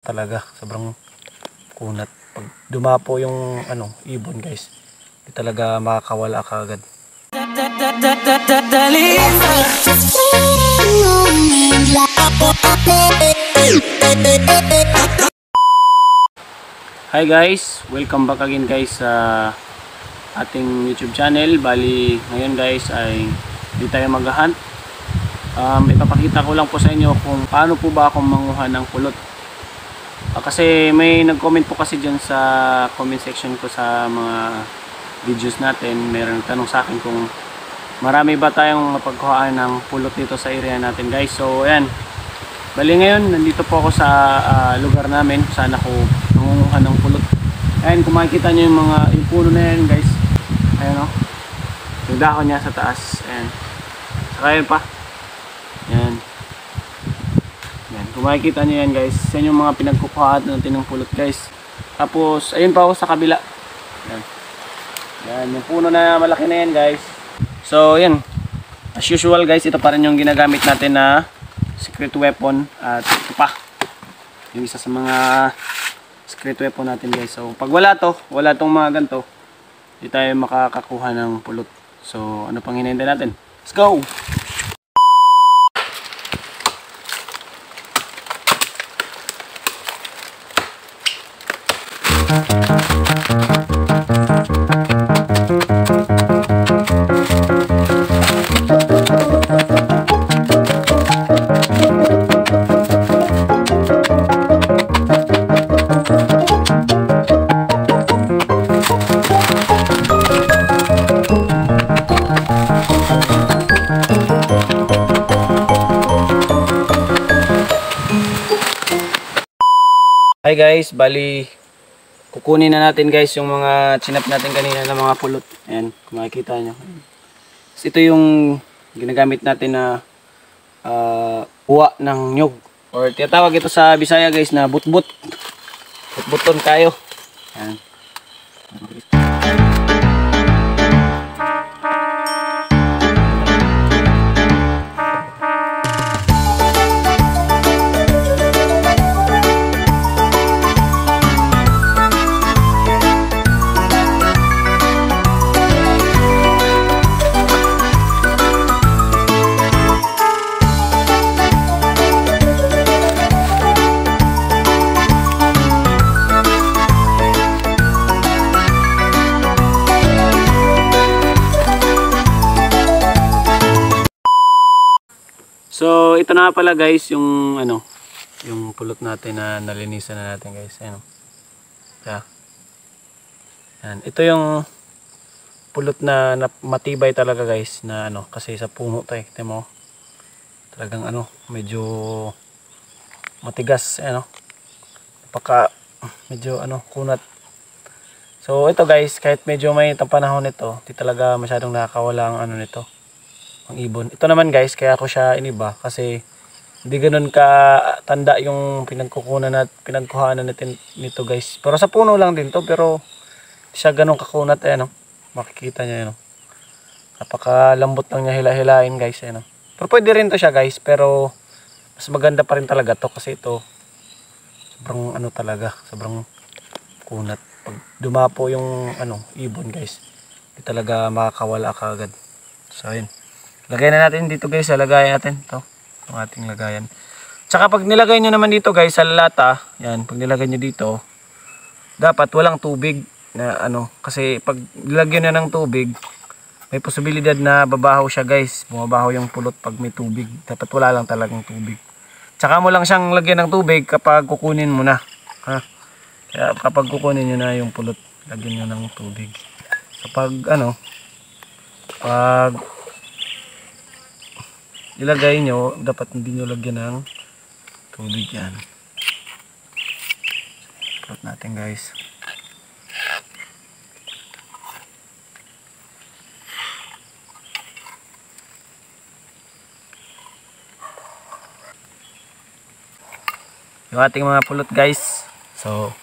talaga, sobrang kunat. Pag dumapo yung ibon guys, di talaga makakawala kaagad. Hi guys, welcome back again guys sa ating YouTube channel. Bali ngayon guys ay hindi tayo maghahunt. Ipapakita ko lang po sa inyo kung paano po ba ako manguha ng pulot. Kasi may nag-comment po kasi dyan sa comment section ko sa mga videos natin. Meron nagtanong sa akin kung marami ba tayong mapagkuhaan ng pulot dito sa area natin guys. So ayan, bali ngayon nandito po ako sa lugar namin kung saan ako nangunguha ng pulot. Ayan, kung makikita nyo yung puno na yan guys, ayan o, yung dahon niya sa taas. Ayan, saka yun pa, ayan. Yan, kung makikita nyo yan guys, yan yung mga pinagkukuhaan natin ng pulot guys. Tapos ayun pa ako sa kabila. Yan. Yan, yung puno na malaki na yan guys. So yan, as usual guys, ito pa rin yung ginagamit natin na secret weapon. At ito pa yung isa sa mga secret weapon natin guys. So pag wala tong mga ganito, hindi tayo makakakuha ng pulot. So ano pang hinihintay natin? Let's go! Hi guys, bali kukunin na natin guys yung mga chinap natin kanina na mga pulot. Ayan, kung makikita nyo. So, ito yung ginagamit natin na uwa ng nyug. Or tinatawag ito sa Bisaya guys na butbut. Butbuton kayo. Ayan. So ito na pala guys yung yung pulot natin na nalinisan na natin guys. Ayan. Yeah. Ayan. Ito yung pulot na matibay talaga guys na kasi sa puno to eh. Tingnan mo. Talagang medyo matigas medyo kunat. So ito guys, kahit medyo may panahon nito, di talaga masyadong nakakawala ang nito. Ang ibon. Ito naman guys, kaya ako siya iniba kasi hindi ganoon ka tanda yung pinagkukunan at pinagkuhanan natin nito guys. Pero sa puno lang din to, pero siya ganoon kakunat makikita niyo napakalambot lang niya hila-hilain guys Pero pwede rin to siya guys, pero mas maganda pa rin talaga to kasi ito sobrang talaga, sobrang kunat. Pag dumapo yung ibon guys, hindi talaga makakawala kaagad. So ayun. Lagay na natin dito guys, lagayan natin ito, yung ating lagayan. Tsaka pag nilagay nyo naman dito guys sa lata, yan, pag nilagay nyo dito, dapat walang tubig na kasi pag nilagyan nyo ng tubig, may posibilidad na babaho siya guys, bumabaho yung pulot pag may tubig. Dapat wala lang talagang tubig. Tsaka mo lang siyang lagyan ng tubig kapag kukunin mo na. Ha? Kaya kapag kukunin nyo na yung pulot, lagyan nyo ng tubig. Kapag pag ilagay nyo, dapat hindi nyo lagyan ng tubig yan. Pulot natin guys. Yung ating mga pulot guys. So